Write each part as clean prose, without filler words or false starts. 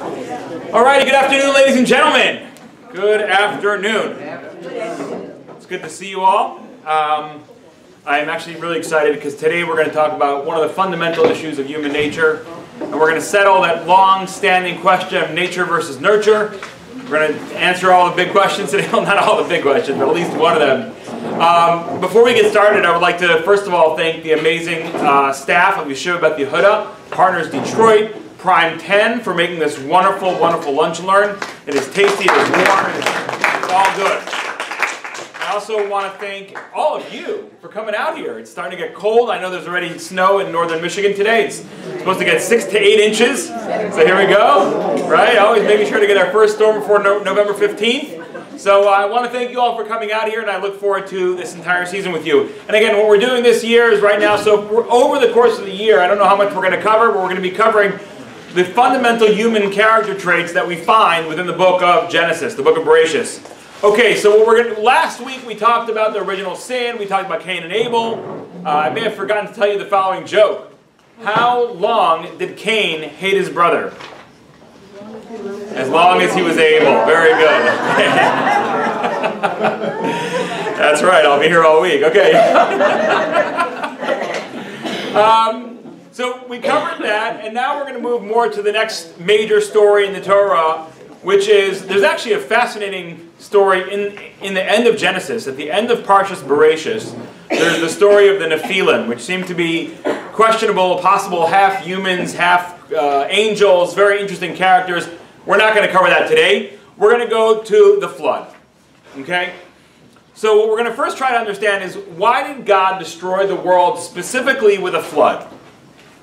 Alrighty, good afternoon, ladies and gentlemen. Good afternoon. It's good to see you all. I'm actually really excited because today we're going to talk about one of the fundamental issues of human nature. And we're going to settle that long-standing question of nature versus nurture. We're going to answer all the big questions today. Well, not all the big questions, but at least one of them. Before we get started, I would like to, first of all, thank the amazing staff of Yeshiva Beth Yehuda, Partners Detroit, Prime 10 for making this wonderful, wonderful lunch and learn. It is tasty, it is warm, it's all good. I also want to thank all of you for coming out here. It's starting to get cold. I know there's already snow in northern Michigan today. It's supposed to get 6 to 8 inches. So here we go. Right? Always making sure to get our first storm before November 15th. So I want to thank you all for coming out here, and I look forward to this entire season with you. And again, what we're doing this year is right now, so we're over the course of the year, I don't know how much we're going to cover, but we're going to be covering the fundamental human character traits that we find within the book of Genesis, the book of Bereishis. Okay, so what we're going to, last week we talked about the original sin, we talked about Cain and Abel. I may have forgotten to tell you the following joke. How long did Cain hate his brother? As long as he was able. Very good. That's right, I'll be here all week. Okay. So we covered that, and now we're going to move more to the next major story in the Torah, which is, there's actually a fascinating story in the end of Genesis. At the end of Parshas Bereishis, there's the story of the Nephilim, which seem to be questionable, possible half humans, half angels, very interesting characters. We're not going to cover that today. We're going to go to the flood. Okay? So what we're going to first try to understand is, why did God destroy the world specifically with a flood?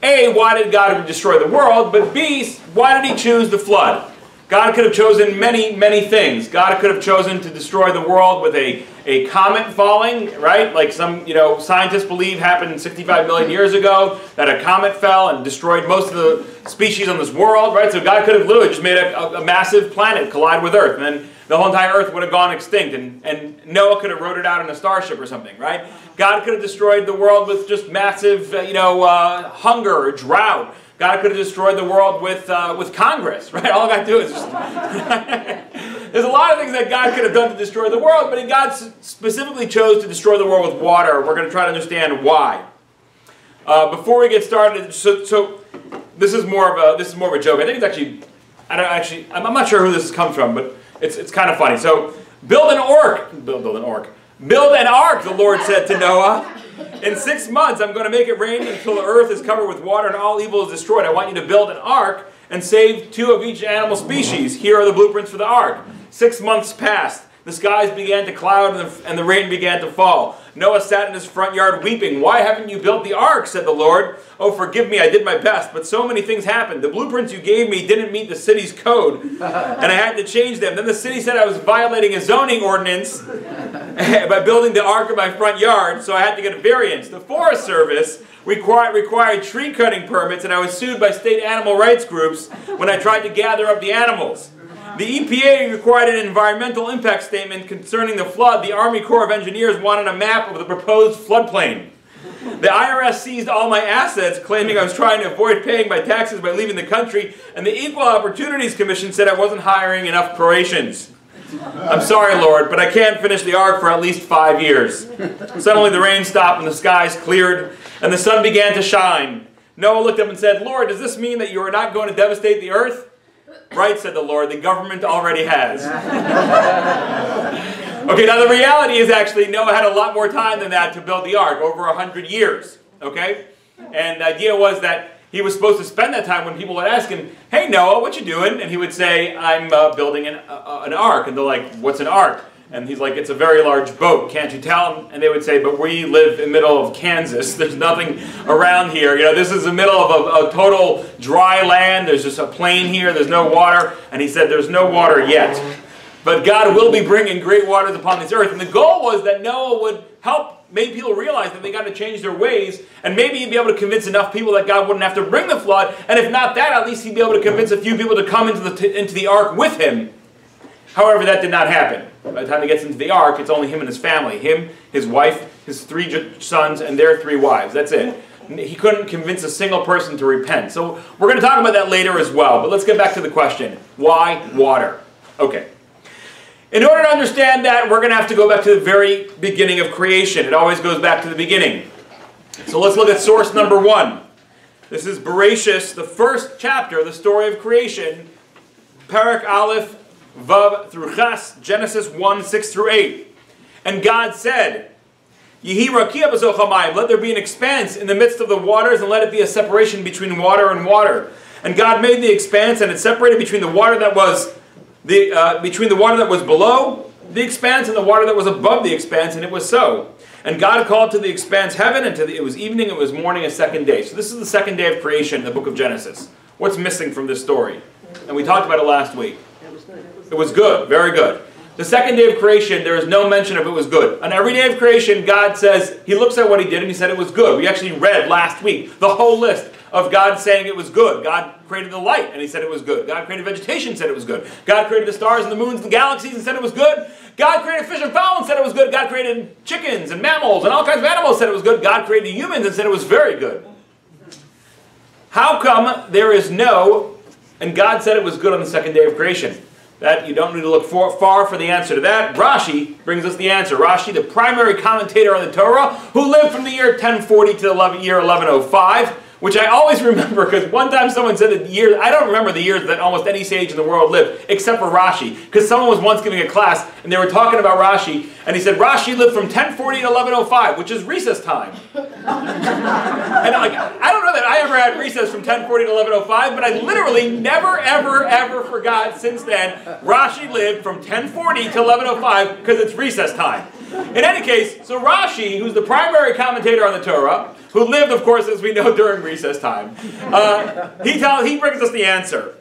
A, why did God destroy the world? But B, why did he choose the flood? God could have chosen many, many things. God could have chosen to destroy the world with a comet falling, right? Like some, scientists believe happened 65 million years ago, that a comet fell and destroyed most of the species on this world, right? So God could have literally just made a massive planet collide with Earth, and then the whole entire Earth would have gone extinct, and Noah could have rode it out in a starship or something, right? God could have destroyed the world with just massive, hunger or drought. God could have destroyed the world with Congress, right? All God do is just... There's a lot of things that God could have done to destroy the world, but God specifically chose to destroy the world with water. We're going to try to understand why. Before we get started, so this is more of a joke. I think it's actually, I'm not sure who this comes from, but it's kind of funny. So build an ark, the Lord said to Noah. In 6 months, I'm going to make it rain until the earth is covered with water and all evil is destroyed. I want you to build an ark and save 2 of each animal species. Here are the blueprints for the ark. 6 months passed. The skies began to cloud and the rain began to fall. Noah sat in his front yard weeping. Why haven't you built the ark? Said the Lord. Oh, forgive me, I did my best, but so many things happened. The blueprints you gave me didn't meet the city's code, and I had to change them. Then the city said I was violating a zoning ordinance by building the ark in my front yard, so I had to get a variance. The Forest Service required tree cutting permits, and I was sued by state animal rights groups when I tried to gather up the animals. The EPA required an environmental impact statement concerning the flood. The Army Corps of Engineers wanted a map of the proposed floodplain. The IRS seized all my assets, claiming I was trying to avoid paying my taxes by leaving the country, and the Equal Opportunities Commission said I wasn't hiring enough Croatians. I'm sorry, Lord, but I can't finish the ark for at least 5 years. Suddenly the rain stopped and the skies cleared, and the sun began to shine. Noah looked up and said, Lord, does this mean that you are not going to devastate the earth? Right, said the Lord, the government already has. Okay, now the reality is actually Noah had a lot more time than that to build the ark, over 100 years, okay? And the idea was that he was supposed to spend that time when people would ask him, hey Noah, what you doing? And he would say, I'm building an ark. And they're like, what's an ark? And he's like, it's a very large boat, can't you tell? And they would say, but we live in the middle of Kansas. There's nothing around here. This is the middle of a total dry land. There's just a plain here. There's no water. And he said, there's no water yet. But God will be bringing great waters upon this earth. And the goal was that Noah would help make people realize that they got to change their ways. And maybe he'd be able to convince enough people that God wouldn't have to bring the flood. And if not that, at least he'd be able to convince a few people to come into the ark with him. However, that did not happen. By the time he gets into the ark, it's only him and his family. Him, his wife, his 3 sons, and their 3 wives. That's it. he couldn't convince a single person to repent. So we're going to talk about that later as well. But let's get back to the question. Why water? Okay. In order to understand that, we're going to have to go back to the very beginning of creation. It always goes back to the beginning. So let's look at source number 1. This is Bereishis, the first chapter, the story of creation. Parak Aleph, Vav through Ches, Genesis 1, 6 through 8. And God said, Yehi rakia b'zoch hamayim, let there be an expanse in the midst of the waters, and let it be a separation between water and water. And God made the expanse, and it separated between the water that was below the expanse and the water that was above the expanse, and it was so. And God called to the expanse heaven, and it was evening, it was morning, a second day. So this is the second day of creation in the book of Genesis. What's missing from this story? And we talked about it last week. It was good, very good. The second day of creation, there is no mention of it was good. On every day of creation, God says, He looks at what He did and He said it was good. We actually read last week the whole list of God saying it was good. God created the light and He said it was good. God created vegetation and said it was good. God created the stars and the moons and the galaxies and said it was good. God created fish and fowl and said it was good. God created chickens and mammals and all kinds of animals and said it was good. God created humans and said it was very good. How come there is no, and God said it was good on the second day of creation? That you don't need to look far for the answer to that. Rashi brings us the answer. Rashi, the primary commentator on the Torah, who lived from the year 1040 to the year 1105, which I always remember because one time someone said that years, I don't remember the years that almost any sage in the world lived, except for Rashi, because someone was once giving a class and they were talking about Rashi, and he said Rashi lived from 1040 to 1105, which is recess time. And I'm like, I don't know that I ever had recess from 1040 to 1105, but I literally never, ever, ever forgot since then Rashi lived from 1040 to 1105 because it's recess time. In any case, so Rashi, who's the primary commentator on the Torah, who lived, of course, as we know, during recess time, he brings us the answer.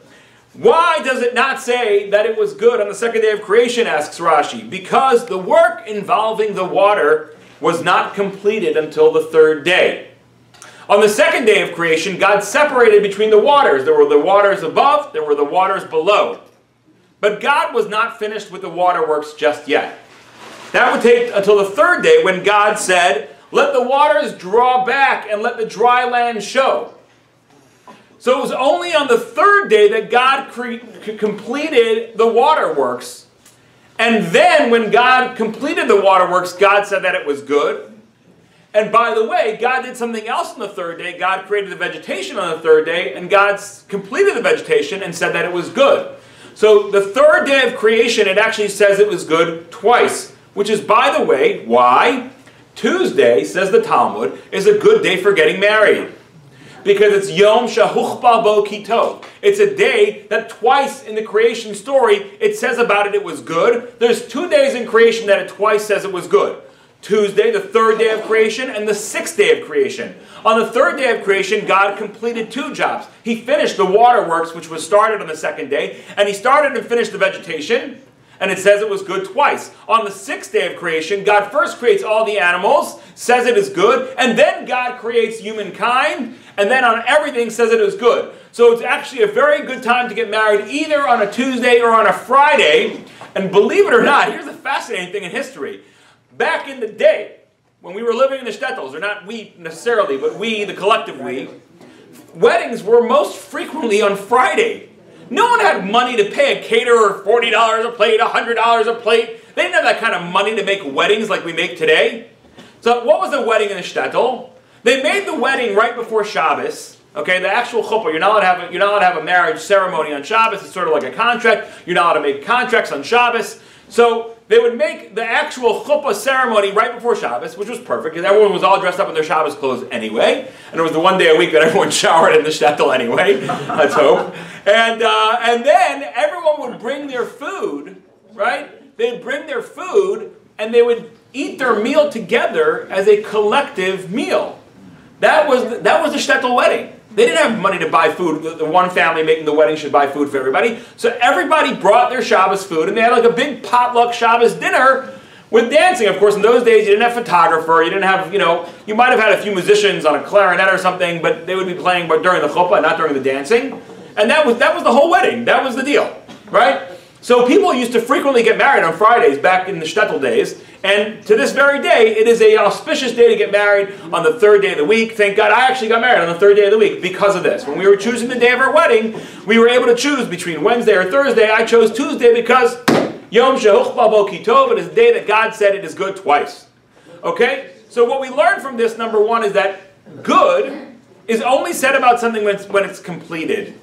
Why does it not say that it was good on the second day of creation, asks Rashi? Because the work involving the water was not completed until the third day. On the second day of creation, God separated between the waters. There were the waters above, there were the waters below. But God was not finished with the waterworks just yet. That would take until the third day when God said, let the waters draw back and let the dry land show. So it was only on the third day that God completed the waterworks. And then when God completed the waterworks, God said that it was good. And by the way, God did something else on the third day. God created the vegetation on the third day, and God completed the vegetation and said that it was good. So the third day of creation, it actually says it was good twice. Which is, by the way, why Tuesday, says the Talmud, is a good day for getting married. Because it's Yom Shahuchba Bo Kitov. It's a day that twice in the creation story, it says about it was good. There's 2 days in creation that it twice says it was good. Tuesday, the third day of creation, and the sixth day of creation. On the third day of creation, God completed 2 jobs. He finished the waterworks, which was started on the second day, and He started and finished the vegetation. And it says it was good twice. On the sixth day of creation, God first creates all the animals, says it is good, and then God creates humankind, and then on everything says it is good. So it's actually a very good time to get married, either on a Tuesday or on a Friday. And believe it or not, here's a fascinating thing in history. Back in the day, when we were living in the shtetls, or not we necessarily, but we, the collective we, weddings were most frequently on Friday. No one had money to pay a caterer $40 a plate, $100 a plate. They didn't have that kind of money to make weddings like we make today. So what was a wedding in the shtetl? They made the wedding right before Shabbos. Okay, the actual chuppah. You're not allowed to have a marriage ceremony on Shabbos. It's sort of like a contract. You're not allowed to make contracts on Shabbos. So they would make the actual chuppah ceremony right before Shabbos, which was perfect because everyone was all dressed up in their Shabbos clothes anyway. And it was the one day a week that everyone showered in the shtetl anyway. Let's hope. And then everyone would bring their food, right? They'd bring their food and they would eat their meal together as a collective meal. That was the shtetl wedding. They didn't have money to buy food. The one family making the wedding should buy food for everybody. So everybody brought their Shabbos food, and they had like a big potluck Shabbos dinner with dancing. Of course, in those days, you didn't have a photographer. You didn't have, you might have had a few musicians on a clarinet or something, but they would be playing during the chuppah, not during the dancing. And that was the whole wedding. That was the deal, right? So people used to frequently get married on Fridays back in the shtetl days, And to this very day, it is an auspicious day to get married on the third day of the week. Thank God I actually got married on the third day of the week because of this. When we were choosing the day of our wedding, we were able to choose between Wednesday or Thursday. I chose Tuesday because Yom Shehuchba Bo Ki Tov, it is the day that God said it is good twice. Okay? So what we learned from this, number one, is that good is only said about something when it's completed.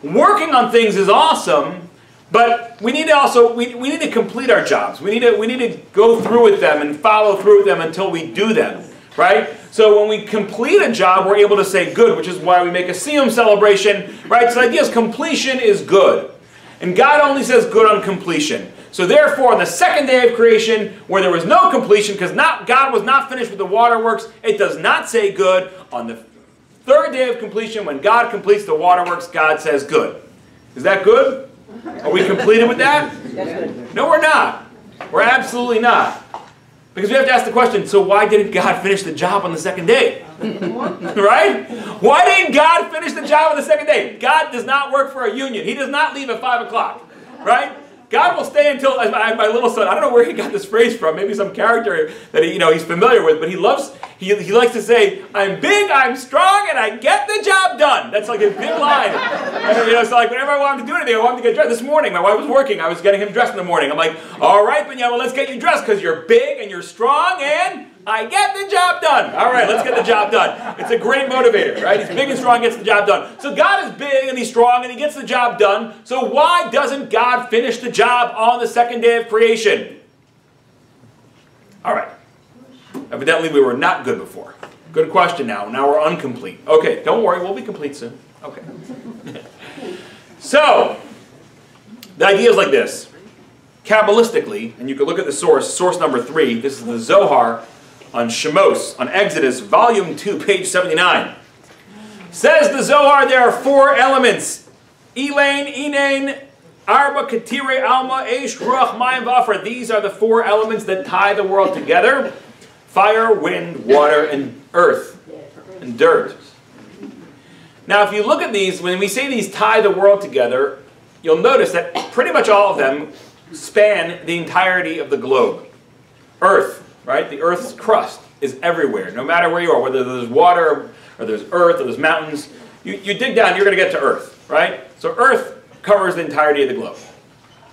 Working on things is awesome, but we need to also we need to complete our jobs. We need to go through with them and follow through with them until we do them, right? So when we complete a job, we're able to say good, which is why we make a Siyum celebration, right? So the idea is completion is good, and God only says good on completion. So therefore, on the second day of creation, where there was no completion, because God was not finished with the waterworks, it does not say good. On the third day of completion, when God completes the waterworks, God says good. Is that good? Are we completed with that? No, we're not. We're absolutely not. Because we have to ask the question, so why didn't God finish the job on the second day? Right? Why didn't God finish the job on the second day? God does not work for a union. He does not leave at 5 o'clock. Right? God will stay until, as my little son, I don't know where he got this phrase from, maybe some character that he's familiar with, but he likes to say, I'm big, I'm strong, and I get the job done. That's like a big line. And, so like whenever I want him to do anything, I want him to get dressed. This morning, my wife was working, I was getting him dressed in the morning. I'm like, all right, Benyama, let's get you dressed, because you're big, and you're strong, and I get the job done. All right, let's get the job done. It's a great motivator, right? He's big and strong, gets the job done. So God is big and he's strong and he gets the job done. So why doesn't God finish the job on the second day of creation? All right. Evidently we were not good before. Good question now. Now we're incomplete. Okay, don't worry, we'll be complete soon. Okay. So, the idea is like this. Kabbalistically, and you can look at the source number 3, this is the Zohar, on Shemos, on Exodus, volume 2, page 79. Says the Zohar, there are 4 elements. Elain, Inain, Arba, Ketire, Alma, Eish, Ruach, Mayim, Vafra. These are the 4 elements that tie the world together. Fire, wind, water, and earth, and dirt. Now if you look at these, when we say these tie the world together, you'll notice that pretty much all of them span the entirety of the globe. Earth. Right? The Earth's crust is everywhere, no matter where you are, whether there's water, or there's earth, or there's mountains. You dig down, you're going to get to Earth, right? So Earth covers the entirety of the globe.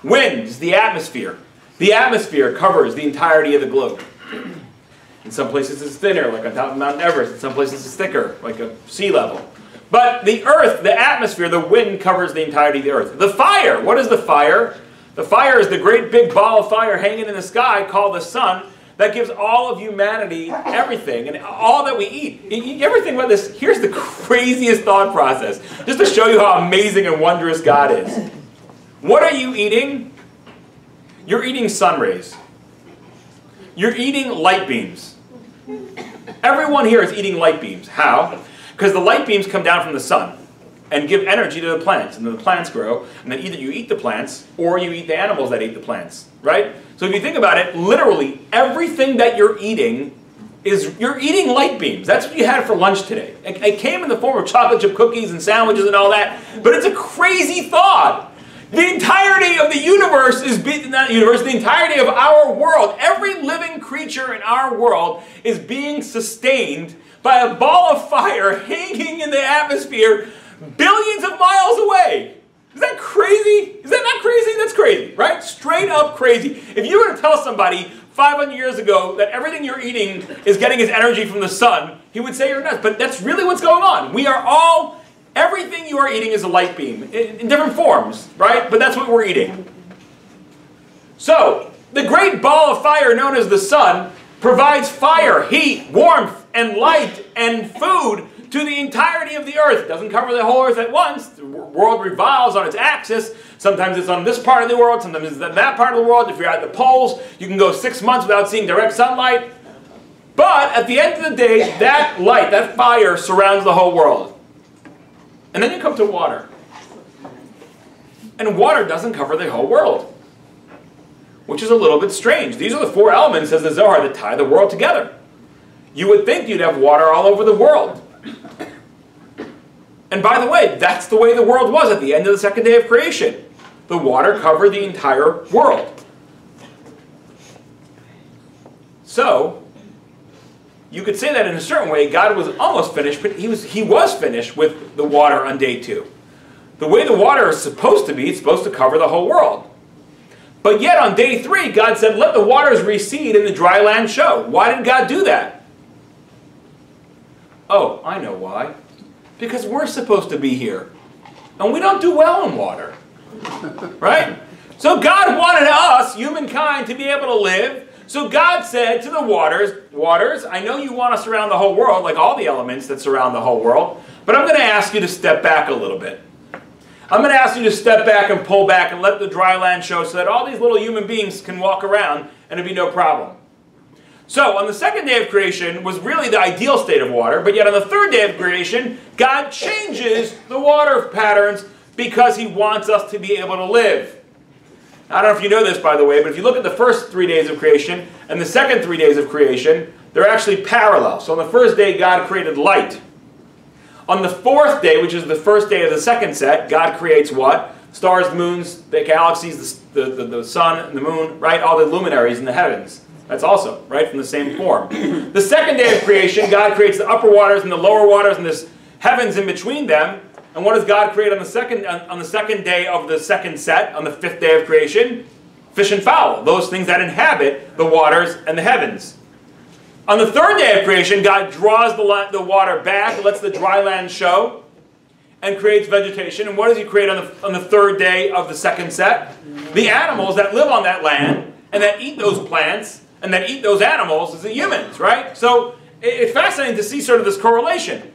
Wind is the atmosphere. The atmosphere covers the entirety of the globe. In some places it's thinner, like on top of Mount Everest. In some places it's thicker, like a sea level. But the Earth, the atmosphere, the wind covers the entirety of the Earth. The fire, what is the fire? The fire is the great big ball of fire hanging in the sky called the sun, that gives all of humanity everything and all that we eat. You ever think about this? Here's the craziest thought process, just to show you how amazing and wondrous God is. What are you eating? You're eating sun rays. You're eating light beams. Everyone here is eating light beams. How? Because the light beams come down from the sun and give energy to the plants, and then the plants grow, and then either you eat the plants or you eat the animals that eat the plants, right? So if you think about it, literally everything that you're eating you're eating light beams. That's what you had for lunch today. It came in the form of chocolate chip cookies and sandwiches and all that, but it's a crazy thought. The entirety of the universe the entirety of our world, every living creature in our world is being sustained by a ball of fire hanging in the atmosphere billions of miles away. Is that crazy? Is that not crazy? That's crazy, right? Straight up crazy. If you were to tell somebody 500 years ago that everything you're eating is getting its energy from the sun, he would say you're nuts. But that's really what's going on. Everything you are eating is a light beam in different forms, right? But that's what we're eating. So, the great ball of fire known as the sun provides fire, heat, warmth, and light, and food to the entirety of the earth. It doesn't cover the whole earth at once. The world revolves on its axis. Sometimes it's on this part of the world, sometimes it's on that part of the world. If you're at the poles, you can go 6 months without seeing direct sunlight. But at the end of the day, that light, that fire surrounds the whole world. And then you come to water. And water doesn't cover the whole world, which is a little bit strange. These are the 4 elements, says the Zohar, that tie the world together. You would think you'd have water all over the world. And by the way, that's the way the world was at the end of the second day of creation. The water covered the entire world. So, you could say that in a certain way, God was almost finished, but he was finished with the water on day 2. The way the water is supposed to be, it's supposed to cover the whole world. But yet on day 3, God said, let the waters recede and the dry land show. Why did God do that? Oh, I know why. Because we're supposed to be here. And we don't do well in water. Right? So God wanted us, humankind, to be able to live. So God said to the waters, I know you want to surround the whole world, like all the elements that surround the whole world, but I'm going to ask you to step back a little bit. I'm going to ask you to step back and pull back and let the dry land show so that all these little human beings can walk around and it'll be no problem. So on the second day of creation was really the ideal state of water, but yet on the third day of creation, God changes the water patterns because he wants us to be able to live. I don't know if you know this, by the way, but if you look at the first 3 days of creation and the second 3 days of creation, they're actually parallel. So on the first day, God created light. On the fourth day, which is the first day of the second set, God creates what? Stars, moons, the galaxies, the sun and the moon, right? All the luminaries in the heavens. That's also, right, from the same form. The second day of creation, God creates the upper waters and the lower waters and this heavens in between them. And what does God create on the second day of the second set, on the 5th day of creation? Fish and fowl, those things that inhabit the waters and the heavens. On the third day of creation, God draws the water back, lets the dry land show, and creates vegetation. And what does he create on the third day of the second set? The animals that live on that land, and that eat those plants, and that eat those animals is the humans, right? So it's fascinating to see sort of this correlation.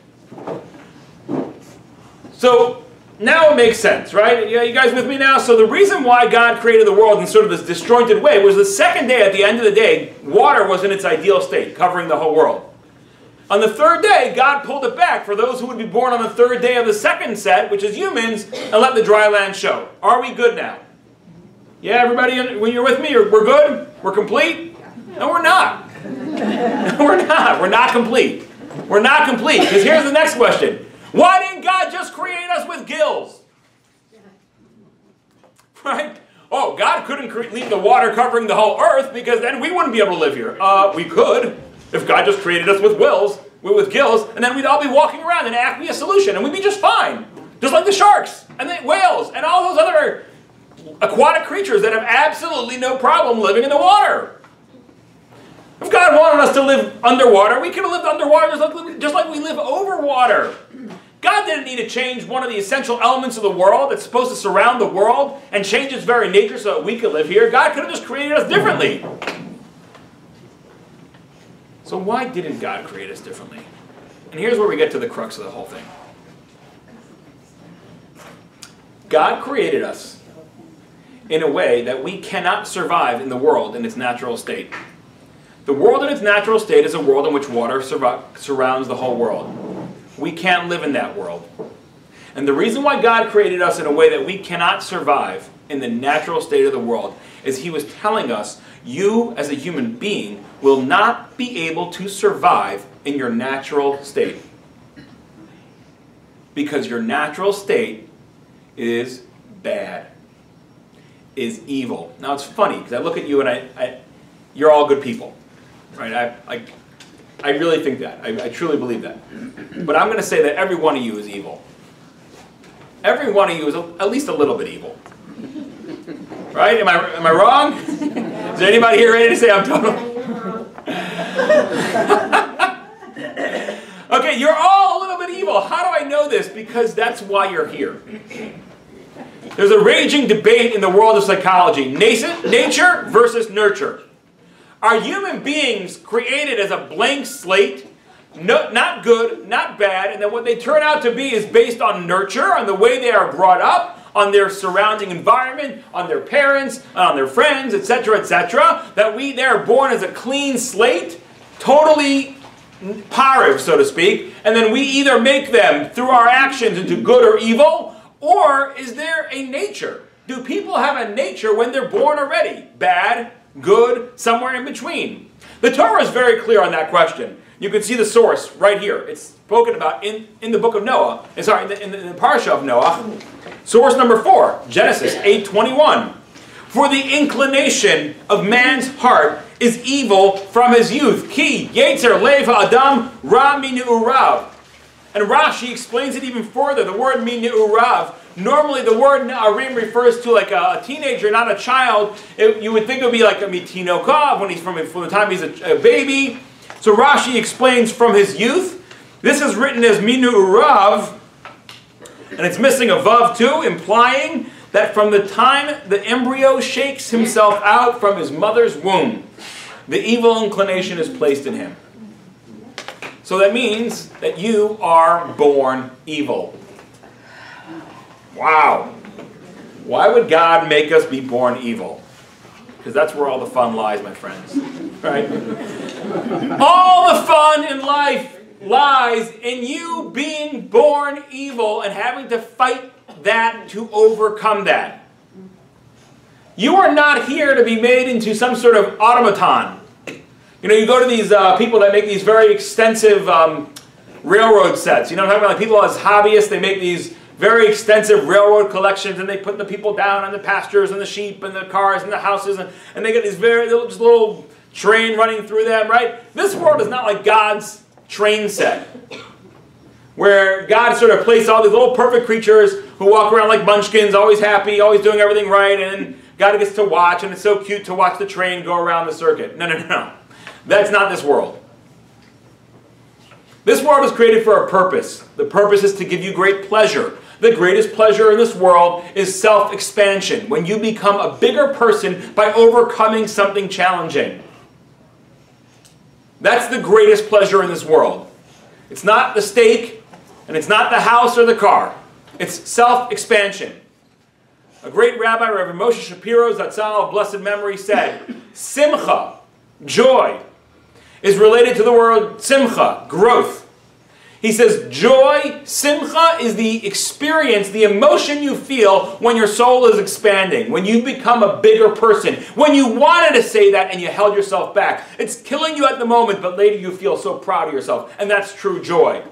So now it makes sense, right? Yeah, you guys with me now? So the reason why God created the world in sort of this disjointed way was the second day, at the end of the day, water was in its ideal state, covering the whole world. On the third day, God pulled it back for those who would be born on the third day of the second set, which is humans, and let the dry land show. Are we good now? Yeah, everybody, when you're with me, we're good? We're complete? No, we're not. We're not. We're not complete. We're not complete, because here's the next question. Why didn't God just create us with gills? Right? Oh, God couldn't leave the water covering the whole earth because then we wouldn't be able to live here. We could, if God just created us with gills, and then we'd all be walking around and act be a solution, and we'd be just fine. Just like the sharks, and the whales, and all those other aquatic creatures that have absolutely no problem living in the water. If God wanted us to live underwater, we could have lived underwater just like we live over water. God didn't need to change one of the essential elements of the world that's supposed to surround the world and change its very nature so that we could live here. God could have just created us differently. So why didn't God create us differently? And here's where we get to the crux of the whole thing. God created us in a way that we cannot survive in the world in its natural state. The world in its natural state is a world in which water surrounds the whole world. We can't live in that world. And the reason why God created us in a way that we cannot survive in the natural state of the world is he was telling us, you as a human being will not be able to survive in your natural state. Because your natural state is bad, is evil. Now it's funny, because I look at you and you're all good people. Right? I really think that. I truly believe that. But I'm going to say that every one of you is evil. Every one of you is at least a little bit evil. Right? Am I wrong? Is there anybody here ready to say I'm totally... Okay, you're all a little bit evil. How do I know this? Because that's why you're here. There's a raging debate in the world of psychology. Nature versus nurture. Are human beings created as a blank slate, not good, not bad, and then what they turn out to be is based on nurture, on the way they are brought up, on their surrounding environment, on their parents, on their friends, etc., etc., that they're born as a clean slate, totally pariv, so to speak, and then we either make them, through our actions, into good or evil, or is there a nature? Do people have a nature when they're born already? Bad, good, somewhere in between? The Torah is very clear on that question. You can see the source right here. It's spoken about in the book of Noah. Sorry, in the parsha of Noah. Source number 4, Genesis 8:21. For the inclination of man's heart is evil from his youth. Ki yetzer lev ha'adam ra mi'ne'urav. And Rashi explains it even further. The word mi'ne'urav, normally the word na'arim refers to like a teenager, not a child. You would think it would be like a mitinokov, when he's from the time he's a baby. So Rashi explains from his youth. This is written as mi'ne'urav, and it's missing a vav too, implying that from the time the embryo shakes himself out from his mother's womb, the evil inclination is placed in him. So that means that you are born evil. Wow. Why would God make us be born evil? Because that's where all the fun lies, my friends. Right? All the fun in life lies in you being born evil and having to fight that to overcome that. You are not here to be made into some sort of automaton. You know, you go to these people that make these very extensive railroad sets. You know what I'm talking about? Like people as hobbyists, they make these very extensive railroad collections, and they put the people down on the pastures and the sheep and the cars and the houses, and they get these very just little train running through them, right? This world is not like God's train set, where God sort of placed all these little perfect creatures who walk around like munchkins, always happy, always doing everything right, and God gets to watch, and it's so cute to watch the train go around the circuit. No, no, no, no. That's not this world. This world is created for a purpose. The purpose is to give you great pleasure. The greatest pleasure in this world is self-expansion, when you become a bigger person by overcoming something challenging. That's the greatest pleasure in this world. It's not the steak, and it's not the house or the car. It's self-expansion. A great rabbi, Rabbi Moshe Shapiro, Zatzal of blessed memory, said, Simcha, joy, is related to the word simcha, growth. He says, joy, simcha, is the experience, the emotion you feel when your soul is expanding, when you become a bigger person, when you wanted to say that and you held yourself back. It's killing you at the moment, but later you feel so proud of yourself, and that's true joy.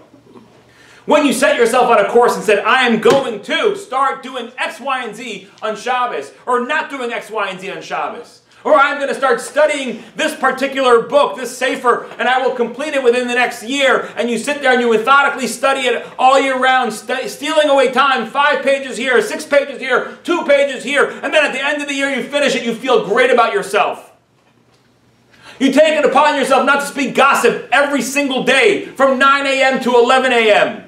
When you set yourself on a course and said, I am going to start doing X, Y, and Z on Shabbos, or not doing X, Y, and Z on Shabbos, or I'm going to start studying this particular book, this sefer, and I will complete it within the next year. And you sit there and you methodically study it all year round, stealing away time, 5 pages here, 6 pages here, 2 pages here. And then at the end of the year you finish it, you feel great about yourself. You take it upon yourself not to speak gossip every single day from 9 a.m. to 11 a.m.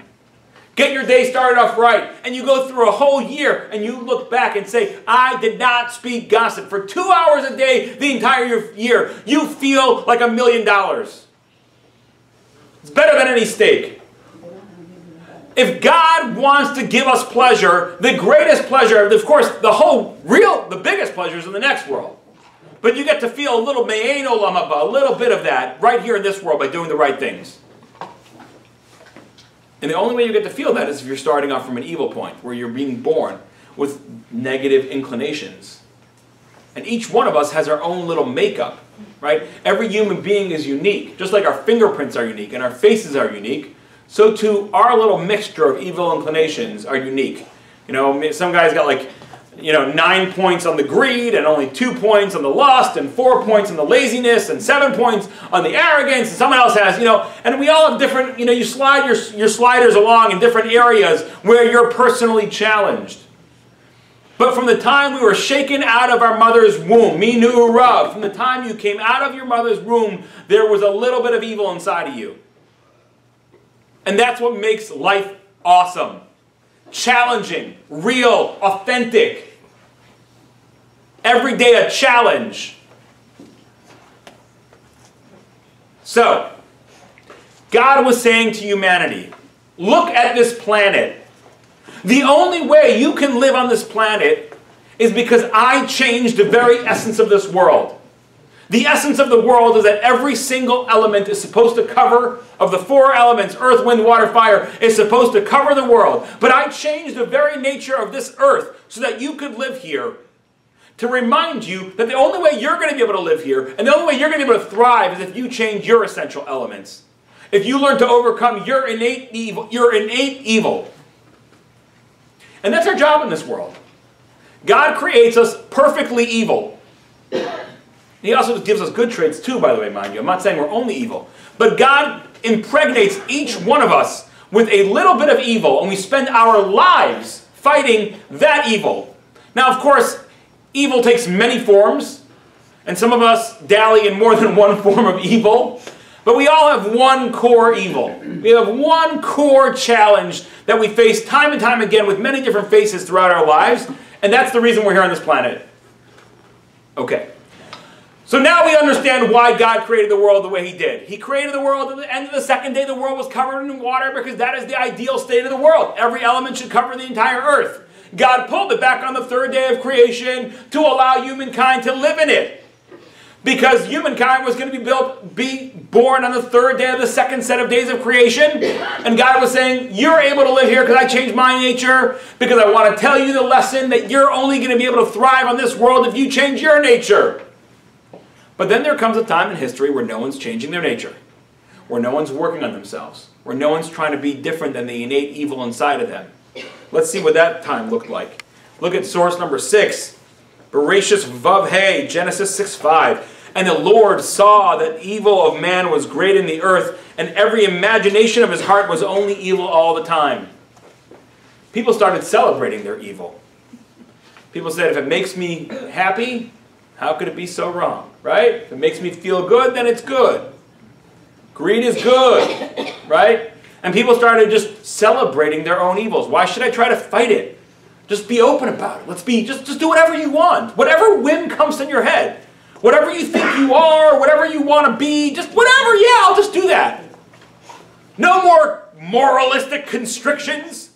Get your day started off right, and you go through a whole year, and you look back and say, I did not speak gossip for 2 hours a day the entire year. You feel like $1 million. It's better than any steak. If God wants to give us pleasure, the greatest pleasure, of course, the biggest pleasure is in the next world. But you get to feel a little me'ein olam haba, a little bit of that right here in this world by doing the right things. And the only way you get to feel that is if you're starting off from an evil point, where you're being born with negative inclinations. And each one of us has our own little makeup, right? Every human being is unique. Just like our fingerprints are unique and our faces are unique, so too our little mixture of evil inclinations are unique. You know, some guys got like, 9 points on the greed, and only 2 points on the lust, and 4 points on the laziness, and 7 points on the arrogance, and someone else has, and we all have different, you slide your sliders along in different areas where you're personally challenged. But from the time we were shaken out of our mother's womb, minu rav, from the time you came out of your mother's womb, there was a little bit of evil inside of you. And that's what makes life awesome. Challenging, real, authentic. Every day a challenge. So, God was saying to humanity, look at this planet. The only way you can live on this planet is because I changed the very essence of this world. The essence of the world is that every single element is supposed to cover, of the 4 elements, earth, wind, water, fire, is supposed to cover the world. But I changed the very nature of this earth so that you could live here, to remind you that the only way you're going to be able to live here, and the only way you're going to be able to thrive, is if you change your essential elements. If you learn to overcome your innate evil. And that's our job in this world. God creates us perfectly evil. He also gives us good traits too, by the way, mind you. I'm not saying we're only evil. But God impregnates each one of us with a little bit of evil, and we spend our lives fighting that evil. Now, of course, evil takes many forms, and some of us dally in more than one form of evil, but we all have one core evil. We have one core challenge that we face time and time again with many different faces throughout our lives, and that's the reason we're here on this planet. Okay. So now we understand why God created the world the way He did. He created the world at the end of the second day. The world was covered in water because that is the ideal state of the world. Every element should cover the entire earth. God pulled it back on the third day of creation to allow humankind to live in it. Because humankind was going to be born on the third day of the second set of days of creation. And God was saying, you're able to live here because I changed my nature. Because I want to tell you the lesson that you're only going to be able to thrive on this world if you change your nature. But then there comes a time in history where no one's changing their nature. Where no one's working on themselves. Where no one's trying to be different than the innate evil inside of them. Let's see what that time looked like. Look at source number 6. Bereishis Vav Hey, Genesis 6:5. And the Lord saw that evil of man was great in the earth, and every imagination of his heart was only evil all the time. People started celebrating their evil. People said, if it makes me happy, how could it be so wrong? Right? If it makes me feel good, then it's good. Greed is good. Right? And people started just celebrating their own evils. Why should I try to fight it? Just be open about it. Just do whatever you want. Whatever whim comes in your head. Whatever you think you are, whatever you want to be, just whatever, yeah, I'll just do that. No more moralistic constrictions.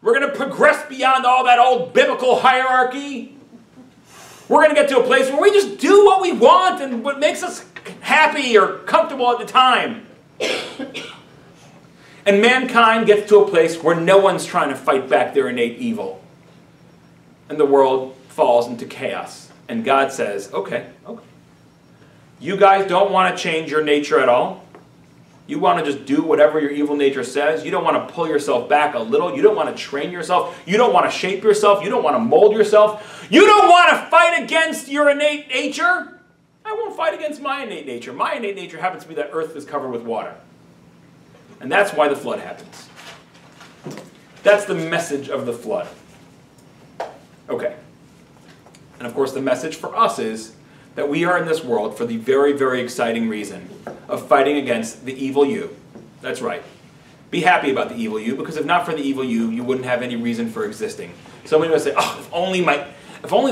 We're going to progress beyond all that old biblical hierarchy. We're going to get to a place where we just do what we want and what makes us happy or comfortable at the time. And mankind gets to a place where no one's trying to fight back their innate evil. And the world falls into chaos. And God says, okay. You guys don't want to change your nature at all. You want to just do whatever your evil nature says. You don't want to pull yourself back a little. You don't want to train yourself. You don't want to shape yourself. You don't want to mold yourself. You don't want to fight against your innate nature. I won't fight against my innate nature. My innate nature happens to be that earth is covered with water. And that's why the flood happens. That's the message of the flood. Okay. And of course the message for us is that we are in this world for the very, very exciting reason of fighting against the evil you. That's right. Be happy about the evil you, because if not for the evil you, you wouldn't have any reason for existing. Somebody would say, oh, if only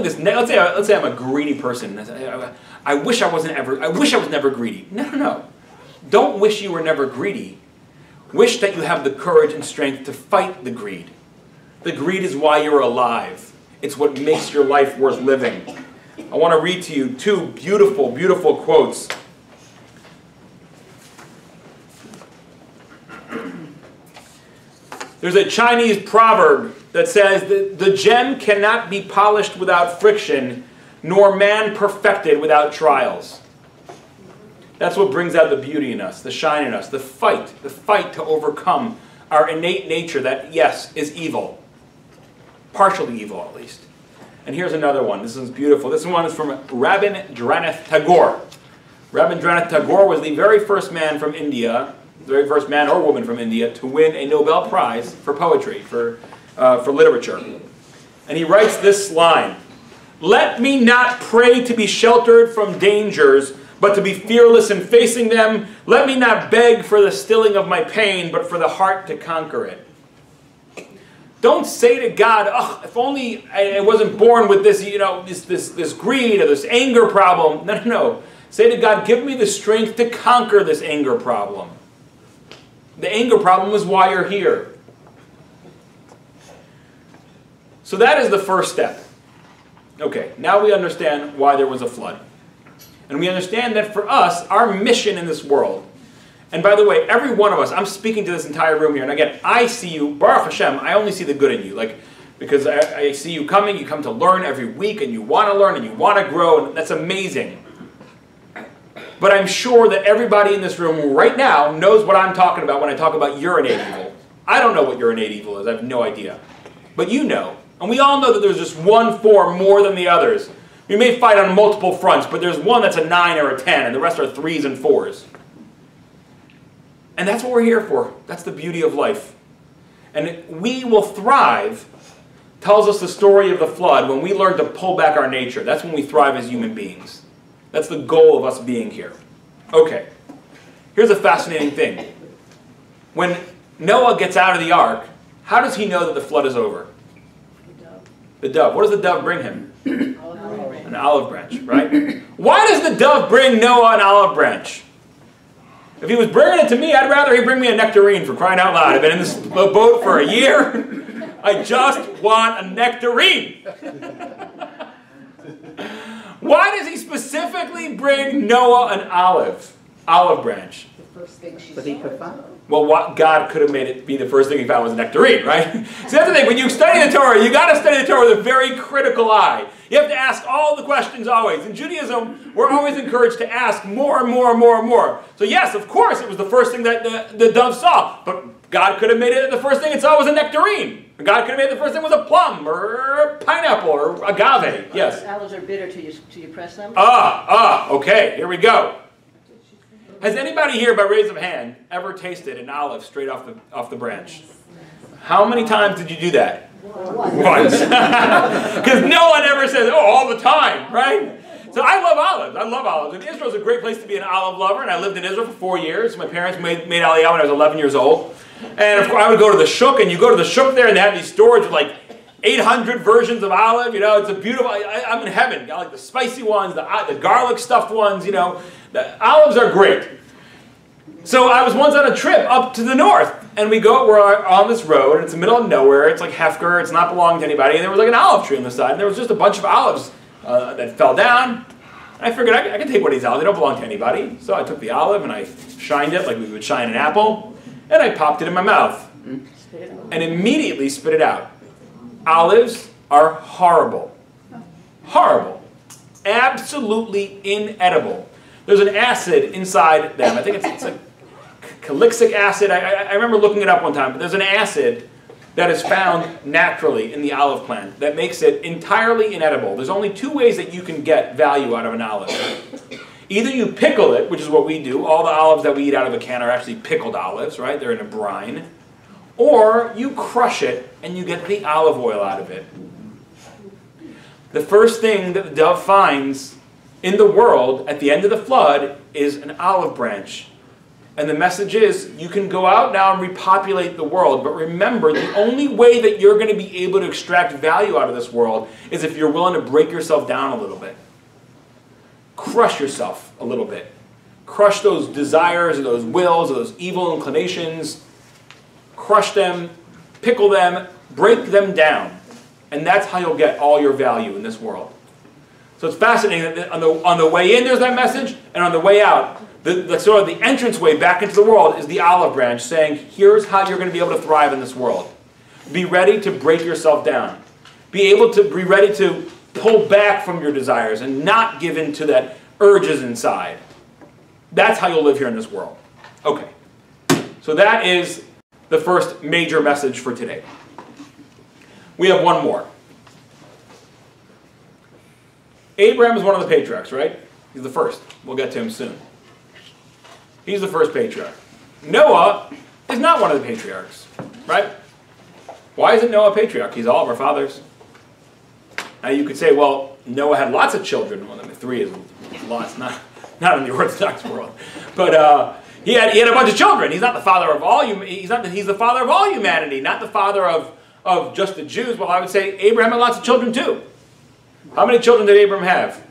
this, let's say I'm a greedy person. I wish I was never greedy. No. Don't wish you were never greedy. Wish that you have the courage and strength to fight the greed. The greed is why you're alive. It's what makes your life worth living. I want to read to you 2 beautiful, beautiful quotes. There's a Chinese proverb that says that the gem cannot be polished without friction, nor man perfected without trials. That's what brings out the beauty in us, the shine in us, the fight to overcome our innate nature that, yes, is evil. Partially evil, at least. And here's another one. This is beautiful. This one is from Rabindranath Tagore. Rabindranath Tagore was the very first man from India, the very first man or woman from India to win a Nobel Prize for poetry, for literature. And he writes this line, "Let me not pray to be sheltered from dangers, but to be fearless in facing them. Let me not beg for the stilling of my pain, but for the heart to conquer it." Don't say to God, oh, if only I wasn't born with this, this greed or this anger problem. No. Say to God, give me the strength to conquer this anger problem. The anger problem is why you're here. So that is the first step. Okay, now we understand why there was a flood. And we understand that for us, our mission in this world, and by the way, every one of us, I'm speaking to this entire room here, and again, I see you, Baruch Hashem, I only see the good in you, because I see you coming, you come to learn every week, and you want to learn, and you want to grow, and that's amazing. But I'm sure that everybody in this room right now knows what I'm talking about when I talk about your innate evil. I don't know what your innate evil is, I have no idea. But you know, and we all know that there's just one form more than the others. We may fight on multiple fronts, but there's one that's a 9 or a 10, and the rest are 3s and 4s. And that's what we're here for. That's the beauty of life. And we will thrive tells us the story of the flood when we learn to pull back our nature. That's when we thrive as human beings. That's the goal of us being here. Okay. Here's a fascinating thing. When Noah gets out of the ark, how does he know that the flood is over? The dove. The dove. What does the dove bring him? An olive branch, right? Why does the dove bring Noah an olive branch? If he was bringing it to me, I'd rather he bring me a nectarine, for crying out loud. I've been in this boat for a year. I just want a nectarine. Why does he specifically bring Noah an olive branch? The first thing she saw. Well, God could have made it be the first thing he found was a nectarine, right? So that's the thing. When you study the Torah, you got to study the Torah with a very critical eye. You have to ask all the questions always. In Judaism, we're always encouraged to ask more and more and more and more. So yes, of course, it was the first thing that the dove saw. But God could have made it the first thing it saw was a nectarine. God could have made it the first thing was a plum or a pineapple or agave. Yes. Olives are bitter till you press them. Okay. Here we go. Has anybody here, by raise of hand, ever tasted an olive straight off the branch? How many times did you do that? Once. Because no one ever says, oh, all the time, right? So I love olives. I love olives. And Israel is a great place to be an olive lover, and I lived in Israel for 4 years. My parents made Aliyah when I was 11 years old. And of course, I would go to the shuk, and you go to the shuk there, and they have these stores with like 800 versions of olive. You know, it's a beautiful, I'm in heaven. I like the spicy ones, the garlic stuffed ones, you know. The olives are great. So I was once on a trip up to the north, and we're on this road, and it's the middle of nowhere. It's like Hefker. It's not belonging to anybody. And there was like an olive tree on the side, and there was just a bunch of olives that fell down. And I figured I can take one of these olives. They don't belong to anybody. So I took the olive, and I shined it like we would shine an apple, and I popped it in my mouth, and immediately spit it out. Olives are horrible. Horrible. Absolutely inedible. There's an acid inside them. I think it's like calixic acid. I remember looking it up one time, but there's an acid that is found naturally in the olive plant that makes it entirely inedible. There's only 2 ways that you can get value out of an olive. Either you pickle it, which is what we do. All the olives that we eat out of a can are actually pickled olives, right? They're in a brine. Or you crush it and you get the olive oil out of it. The first thing that the dove finds in the world at the end of the flood is an olive branch. And the message is, you can go out now and repopulate the world, but remember, the only way that you're going to be able to extract value out of this world is if you're willing to break yourself down a little bit. Crush yourself a little bit. Crush those desires or those wills or those evil inclinations. Crush them, pickle them, break them down. And that's how you'll get all your value in this world. So it's fascinating that on the way in there's that message, and on the way out, the sort of the entranceway back into the world is the olive branch saying, here's how you're going to be able to thrive in this world. Be ready to break yourself down. Be ready to pull back from your desires and not give in to that urges inside. That's how you'll live here in this world. Okay. So that is the first major message for today. We have one more. Abraham is one of the patriarchs, right? He's the first. We'll get to him soon. He's the first patriarch. Noah is not one of the patriarchs, right? Why isn't Noah a patriarch? He's all of our fathers. Now you could say, well, Noah had lots of children. Well, 3 is lots, not in the Orthodox world. But he had a bunch of children. He's not the father of all. He's the father of all humanity, not the father of just the Jews. Well, I would say Abraham had lots of children too. How many children did Abraham have?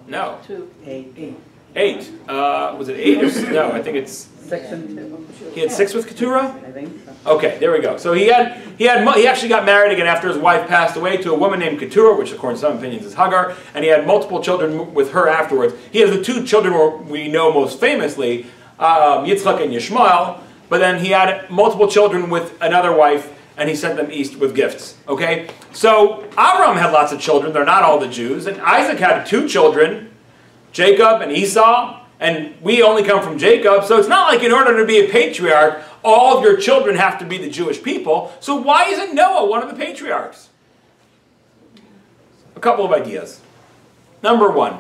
No. 8. 8. Was it 8 or no? I think it's 6 and 2. He had 6 with Keturah? I think so. Okay, there we go. So he actually got married again after his wife passed away to a woman named Keturah, which according to some opinions is Hagar, and he had multiple children with her afterwards. He has the 2 children we know most famously, Yitzchak and Yishmael, but then he had multiple children with another wife, and he sent them east with gifts. Okay? So Avram had lots of children. They're not all the Jews. And Isaac had 2 children, Jacob and Esau. And we only come from Jacob. So it's not like in order to be a patriarch, all of your children have to be the Jewish people. So why isn't Noah one of the patriarchs? A couple of ideas. Number one,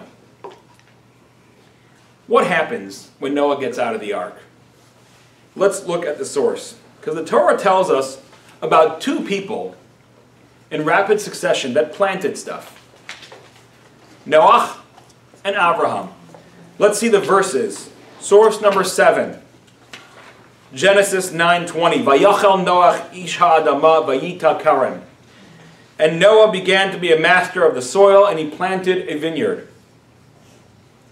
what happens when Noah gets out of the ark? Let's look at the source. Because the Torah tells us about two people in rapid succession that planted stuff. Noach and Abraham. Let's see the verses. Source number 7. Genesis 9:20. Vayachal Noach ish ha'adama vayita karem. And Noah began to be a master of the soil, and he planted a vineyard.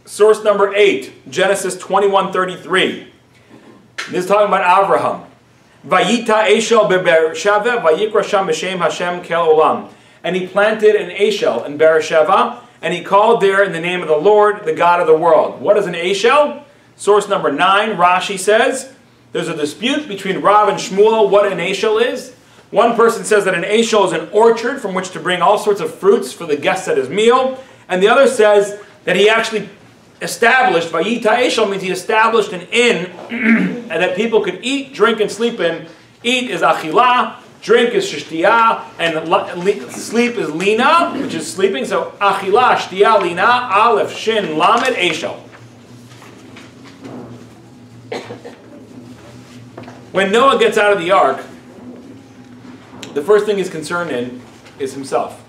Source number 8. Genesis 21:33. This is talking about Abraham. Vayita Eshel beBeresheva vayikra sham b'shem Hashem kel olam. And he planted an Eshel in Bereishis, and he called there in the name of the Lord, the God of the world. What is an Eshel? Source number 9, Rashi says, there's a dispute between Rav and Shmuel what an Eshel is. One person says that an Eshel is an orchard from which to bring all sorts of fruits for the guests at his meal. And the other says that he actually established, Vayita Eshel means he established an inn and that people could eat, drink, and sleep in. Eat is achilah, drink is shtiyah, and sleep is lina, which is sleeping. So achilah, shtiyah, lina, aleph, shin, lamed, Eshel. When Noah gets out of the ark, the first thing he's concerned in is himself.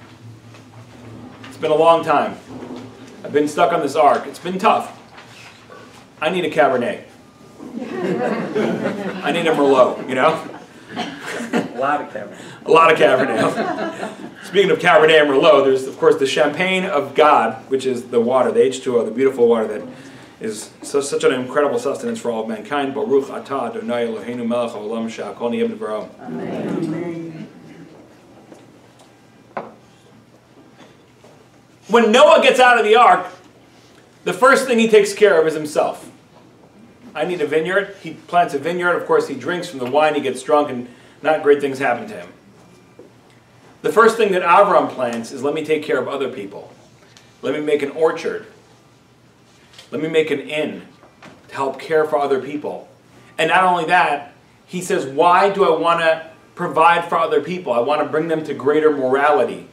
It's been a long time. I've been stuck on this ark. It's been tough. I need a Cabernet. I need a Merlot, you know? A lot of Cabernet. A lot of Cabernet. Speaking of Cabernet and Merlot, there's, of course, the champagne of God, which is the water, the H2O, the beautiful water that is such an incredible sustenance for all of mankind. Baruch atah Adonai Eloheinu melech haolam she'akol niyeh b'dvaro. Amen. When Noah gets out of the ark, the first thing he takes care of is himself. I need a vineyard. He plants a vineyard. Of course, he drinks from the wine. He gets drunk, and not great things happen to him. The first thing that Avram plants is, let me take care of other people. Let me make an orchard. Let me make an inn to help care for other people. And not only that, he says, why do I want to provide for other people? I want to bring them to greater morality.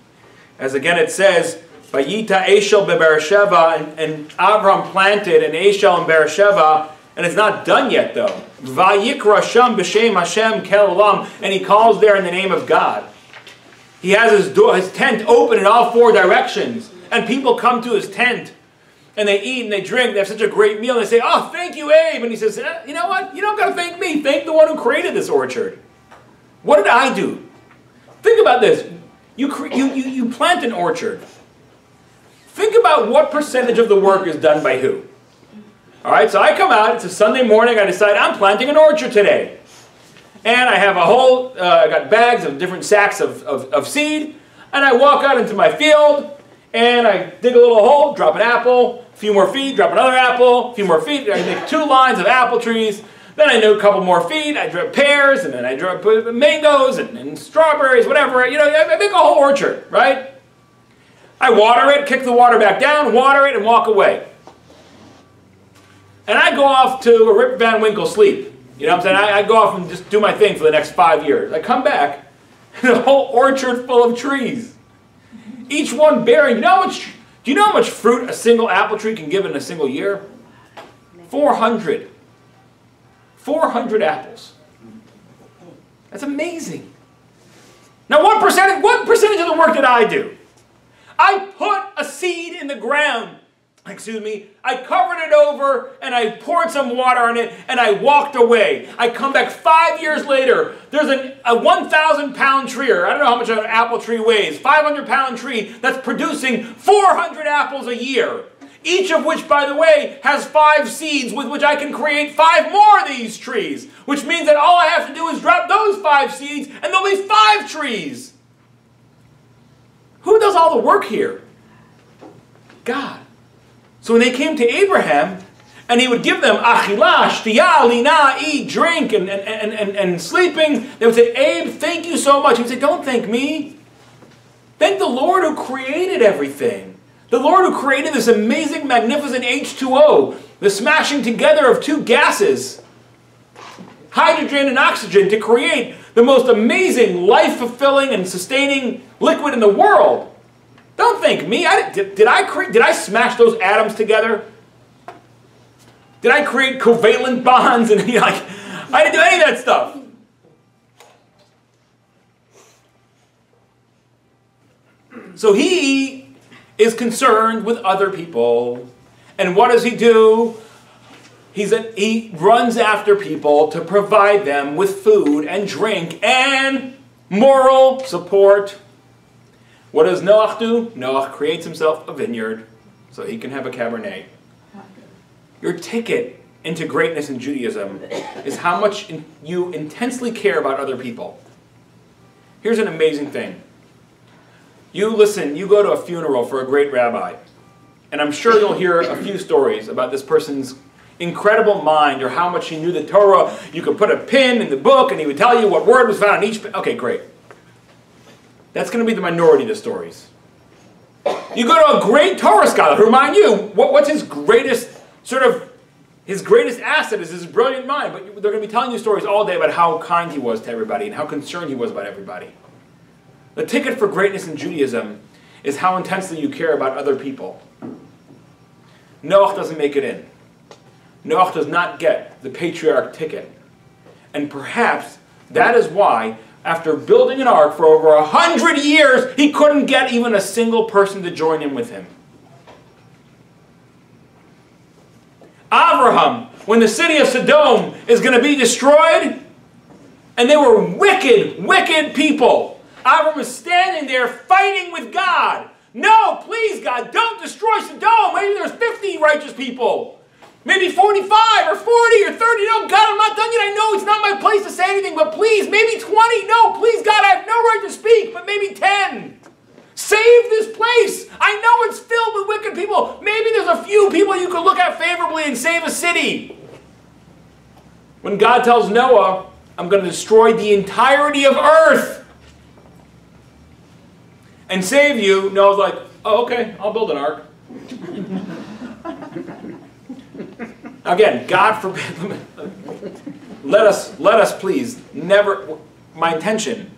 As again it says, Vayita Eshel beBeresheva, and Avram planted an Eshel in Bereishis, and it's not done yet though. Vayikra sham b'shem Hashem kel olam, and he calls there in the name of God. He has his door, his tent open in all four directions, and people come to his tent, and they eat and they drink, they have such a great meal, and they say, oh, thank you, Abe. And he says, you know what? You don't got to thank me. Thank the one who created this orchard. What did I do? Think about this. You plant an orchard. Think about what percentage of the work is done by who. All right, so I come out, it's a Sunday morning, I decide I'm planting an orchard today. And I have a whole, I got bags of different sacks of seed, and I walk out into my field, and I dig a little hole, drop an apple, a few more feet, drop another apple, a few more feet, I make 2 lines of apple trees, then I do a couple more feet, I drop pears, and then I drop mangoes, and strawberries, whatever, you know, I make a whole orchard, right? I water it, kick the water back down, water it, and walk away. And I go off to a Rip Van Winkle sleep. You know what I'm saying? I go off and just do my thing for the next 5 years. I come back, and a whole orchard full of trees. Each one bearing, do you know how much fruit a single apple tree can give in a single year? 400. 400 apples. That's amazing. Now what percentage of the work did I do? I put a seed in the ground. I covered it over, and I poured some water on it, and I walked away. I come back 5 years later. There's a 1,000-pound tree, or I don't know how much an apple tree weighs, 500-pound tree that's producing 400 apples a year. Each of which, by the way, has 5 seeds with which I can create 5 more of these trees. Which means that all I have to do is drop those 5 seeds, and there'll be 5 trees. Who does all the work here? God. So when they came to Abraham, and he would give them achilah, shtiyah, lina, eat, drink, and sleeping, they would say, Abe, thank you so much. He would say, don't thank me. Thank the Lord who created everything. The Lord who created this amazing, magnificent H2O, the smashing together of 2 gases, hydrogen and oxygen, to create the most amazing, life-fulfilling, and sustaining liquid in the world. Don't think me. Did I smash those atoms together? Did I create covalent bonds? And I didn't do any of that stuff. So he is concerned with other people. And what does he do? He runs after people to provide them with food and drink and moral support. What does Noach do? Noach creates himself a vineyard so he can have a Cabernet. Your ticket into greatness in Judaism is how much you intensely care about other people. Here's an amazing thing. You go to a funeral for a great rabbi, and I'm sure you'll hear a few stories about this person's incredible mind or how much he knew the Torah. You could put a pin in the book and he would tell you what word was found on each pin. Okay, great. That's going to be the minority of the stories. You go to a great Torah scholar who, mind you, what's his greatest his greatest asset is his brilliant mind, but they're going to be telling you stories all day about how kind he was to everybody and how concerned he was about everybody. The ticket for greatness in Judaism is how intensely you care about other people. Noach doesn't make it in. Noach does not get the patriarch ticket. And perhaps that is why, after building an ark for over 100 years, he couldn't get even a single person to join in with him. Abraham, when the city of Sodom is going to be destroyed, and they were wicked, wicked people, Abraham is standing there fighting with God. No, please, God, don't destroy Sodom. Maybe there's 50 righteous people. Maybe 45 or 40 or 30. No, God, I'm not done yet. I know it's not my place to say anything, but please, maybe 20. No, please, God, I have no right to speak, but maybe 10. Save this place. I know it's filled with wicked people. Maybe there's a few people you could look at favorably and save a city. When God tells Noah, I'm going to destroy the entirety of earth and save you, Noah's like, oh, okay, I'll build an ark. Again, God forbid, let us please never, my intention,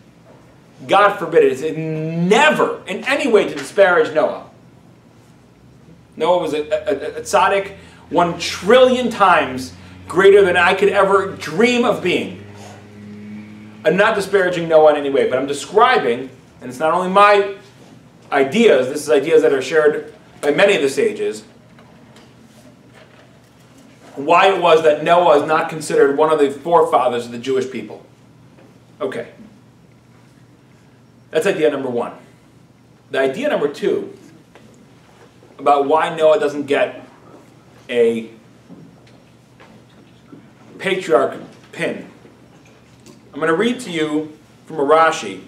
God forbid it, is never in any way to disparage Noah. Noah was a tzaddik 1 trillion times greater than I could ever dream of being. I'm not disparaging Noah in any way, but I'm describing, and it's not only my ideas, this is ideas that are shared by many of the sages, why it was that Noah is not considered one of the forefathers of the Jewish people. Okay. That's idea number 1. The idea number 2 about why Noah doesn't get a patriarch pin. I'm going to read to you from a Rashi.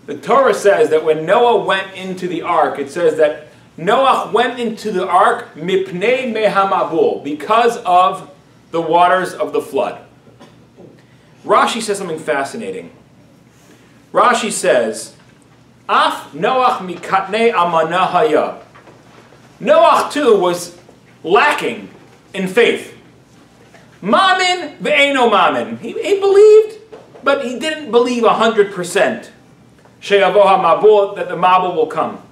The Torah says that when Noah went into the ark, it says that Noah went into the ark mipnei mehamabul, because of the waters of the flood. Rashi says something fascinating. Rashi says, Af Noach mikatnei amana haya. Noach too was lacking in faith. Mamin ve'eno mamin. He believed, but he didn't believe 100%. She'yavo ha'mabul, that the mabul will come.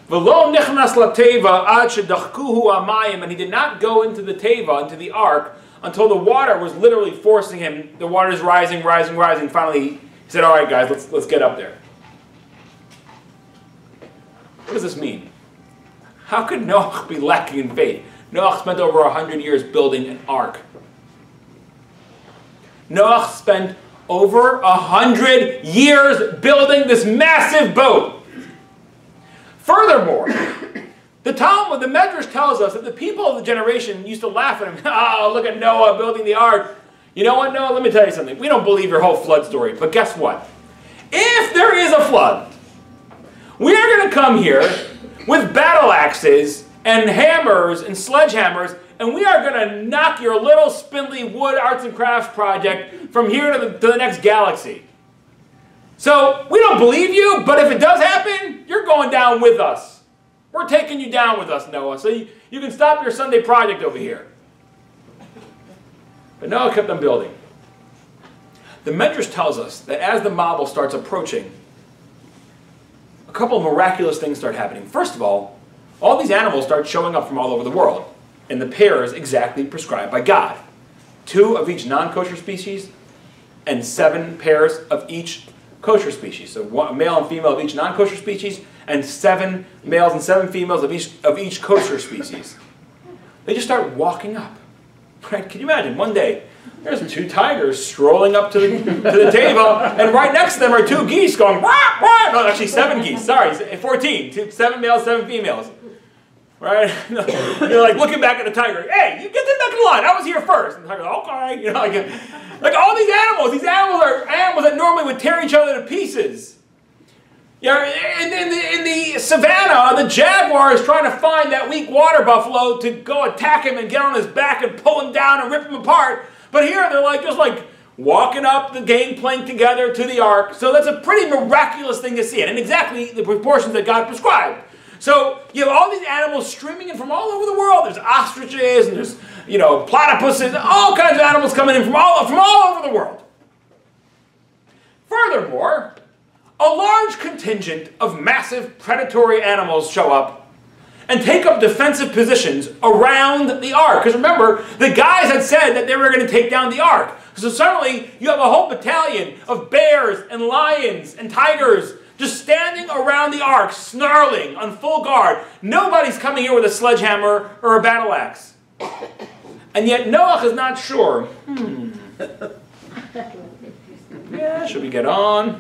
V'lo nichnas lateva ad shedachkuhu amayim, and he did not go into the teva, into the ark, until the water was literally forcing him. The water is rising, rising, rising. Finally, he said, all right, guys, let's get up there. What does this mean? How could Noach be lacking in faith? Noach spent over 100 years building an ark. Noach spent over 100 years building this massive boat. Furthermore, the Talmud, the Medrash tells us that the people of the generation used to laugh at him. Oh, look at Noah building the ark. You know what, Noah? Let me tell you something. We don't believe your whole flood story. But guess what? If there is a flood, we are going to come here with battle axes and hammers and sledgehammers, and we are going to knock your little spindly wood arts and crafts project from here to the next galaxy. So, we don't believe you, but if it does happen, you're going down with us. We're taking you down with us, Noah, so you can stop your Sunday project over here. But Noah kept on building. The Medrash tells us that as the Mabul starts approaching, a a couple of miraculous things start happening. First of all these animals start showing up from all over the world in the pairs exactly prescribed by God. 2 of each non-kosher species and 7 pairs of each kosher species. So one male and female of each non-kosher species and 7 males and 7 females of each kosher species. They just start walking up. Right? Can you imagine? One day, there's 2 tigers strolling up to the table, and right next to them are 2 geese going, wah, wah. No, actually 7 geese, sorry, 14, 7 males, 7 females. Right? You're like looking back at the tiger, hey, you get the back of the line, I was here first. And the tiger's like, okay. You know, like all these animals are animals that normally would tear each other to pieces. You know, in the savannah, the jaguar is trying to find that weak water buffalo to go attack him and get on his back and pull him down and rip him apart. But here they're just walking up the gangplank together to the ark. So that's a pretty miraculous thing to see, and in exactly the proportions that God prescribed. So you have all these animals streaming in from all over the world. There's ostriches and there's platypuses, all kinds of animals coming in from all over the world. Furthermore, a large contingent of massive predatory animals show up and take up defensive positions around the ark. Because remember, the guys had said that they were going to take down the ark. So suddenly, you have a whole battalion of bears and lions and tigers just standing around the ark, snarling, on full guard. Nobody's coming here with a sledgehammer or a battle axe. And yet Noah is not sure. Yeah, should we get on?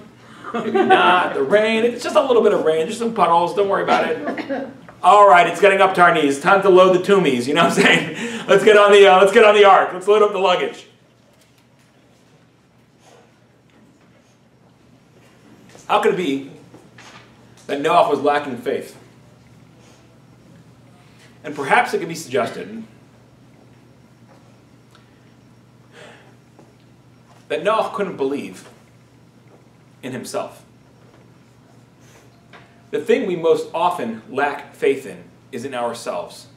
Maybe not. The rain. It's just a little bit of rain. Just some puddles. Don't worry about it. All right, it's getting up to our knees. Time to load the Toomies. You know what I'm saying? Let's get on the ark. Let's load up the luggage. How could it be that Noah was lacking faith? And perhaps it could be suggested that Noah couldn't believe in himself. The thing we most often lack faith in is in ourselves,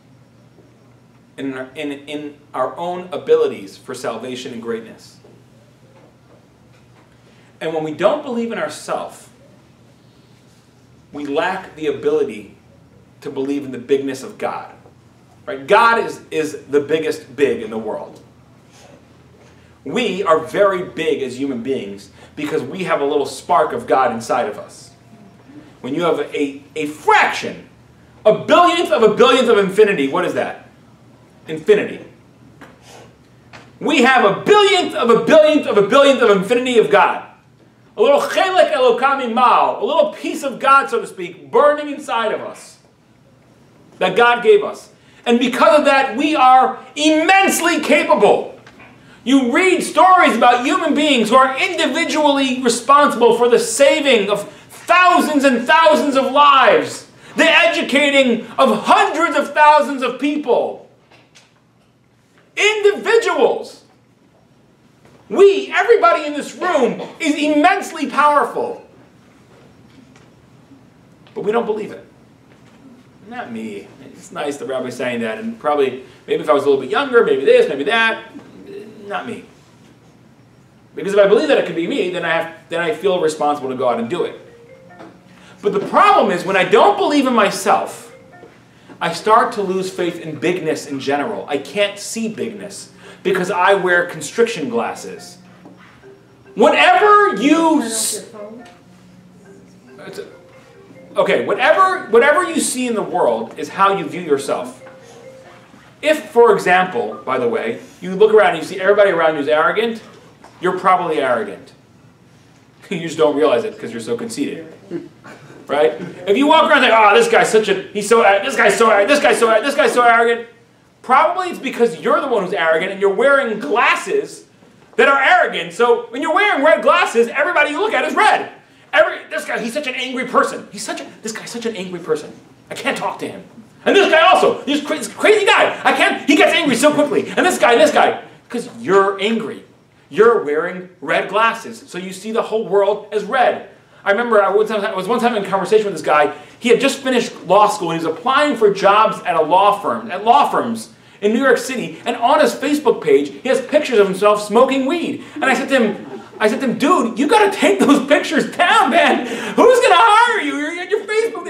in our own abilities for salvation and greatness. And when we don't believe in ourselves, we lack the ability to believe in the bigness of God. Right? God is the biggest big in the world. We are very big as human beings because we have a little spark of God inside of us. When you have a fraction, a billionth of infinity, what is that? Infinity. We have a billionth of infinity of God. A little chelek elokam imal, a little piece of God, so to speak, burning inside of us that God gave us. And because of that, we are immensely capable. You read stories about human beings who are individually responsible for the saving of thousands and thousands of lives, the educating of hundreds of thousands of people. Individuals. Everybody in this room is immensely powerful. But we don't believe it. Not me. It's nice the Rabbi saying that, and probably, maybe if I was a little bit younger, maybe this, maybe that. Not me. Because if I believe that it could be me, then I feel responsible to go out and do it. But the problem is, when I don't believe in myself, I start to lose faith in bigness in general. I can't see bigness because I wear constriction glasses. Whatever you see in the world is how you view yourself. If, for example, by the way, you look around and you see everybody around you is arrogant, you're probably arrogant. You just don't realize it because you're so conceited. Right? If you walk around and say, this guy's so arrogant, probably it's because you're the one who's arrogant and you're wearing glasses that are arrogant. So when you're wearing red glasses, everybody you look at is red. This guy, he's such an angry person. This guy's such an angry person. I can't talk to him. And this guy also, this crazy guy. He gets angry so quickly. And this guy. Because you're angry. You're wearing red glasses. So you see the whole world as red. I remember I was one time in a conversation with this guy. He had just finished law school and he was applying for jobs at law firms in New York City. And on his Facebook page, he has pictures of himself smoking weed. And I said to him, dude, you got to take those pictures down, man. Who's going to hire you? Your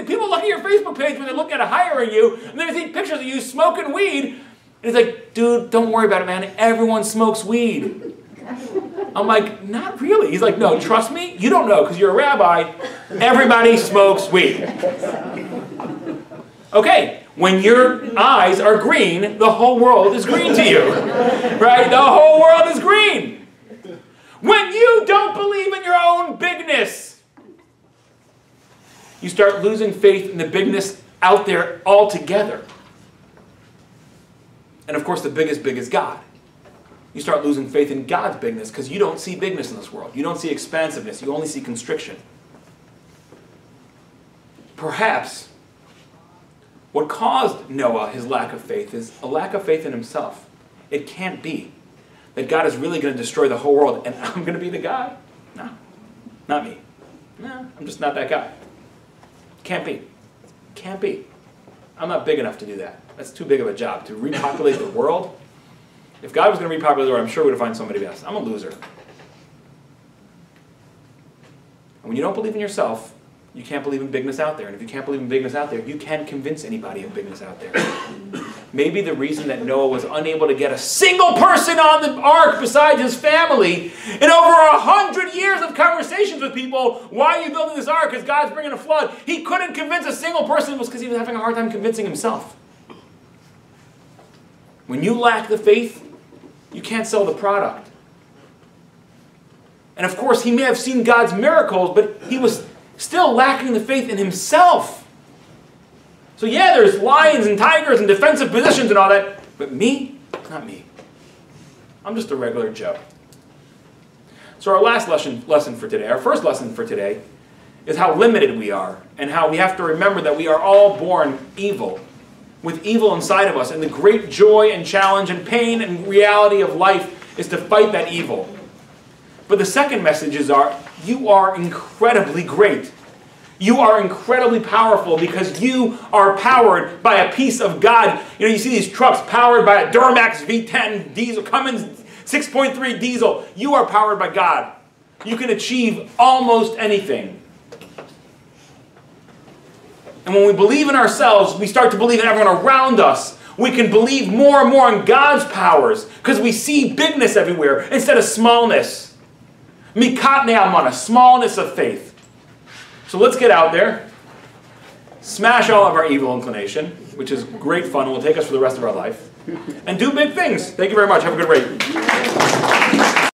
people look at your Facebook page when they look at hiring you, and they see pictures of you smoking weed, and he's like, dude, don't worry about it, man. Everyone smokes weed. I'm like, not really. He's like, no, trust me, you don't know because you're a rabbi. Everybody smokes weed. Okay, when your eyes are green, the whole world is green to you. Right? The whole world is green. When you don't believe in your own bigness, you start losing faith in the bigness out there altogether. And of course, the biggest big is God. You start losing faith in God's bigness because you don't see bigness in this world. You don't see expansiveness. You only see constriction. Perhaps what caused Noah his lack of faith is a lack of faith in himself. It can't be that God is really going to destroy the whole world and I'm going to be the guy. No, not me. No, I'm just not that guy. Can't be. Can't be. I'm not big enough to do that. That's too big of a job to repopulate the world. If God was going to repopulate the world, I'm sure we would find somebody else. I'm a loser. And when you don't believe in yourself, you can't believe in bigness out there. And if you can't believe in bigness out there, you can't convince anybody of bigness out there. Maybe the reason that Noah was unable to get a single person on the ark besides his family in over 100 years of conversations with people, why are you building this ark? Because God's bringing a flood. He couldn't convince a single person was because he was having a hard time convincing himself. When you lack the faith, you can't sell the product. And of course, he may have seen God's miracles, but he was still lacking the faith in himself. So yeah, there's lions and tigers and defensive positions and all that, but me? Not me. I'm just a regular Joe. So our last lesson for today, our first lesson for today, is how limited we are and how we have to remember that we are all born evil, with evil inside of us, and the great joy and challenge and pain and reality of life is to fight that evil. But the second message is you are incredibly great. You are incredibly powerful because you are powered by a piece of God. You know, you see these trucks powered by a Duramax V10 diesel, Cummins 6.3 diesel. You are powered by God. You can achieve almost anything. And when we believe in ourselves, we start to believe in everyone around us. We can believe more and more in God's powers because we see bigness everywhere instead of smallness. Mikatne amana, smallness of faith. So let's get out there, smash all of our evil inclination, which is great fun and will take us for the rest of our life, and do big things. Thank you very much. Have a good week.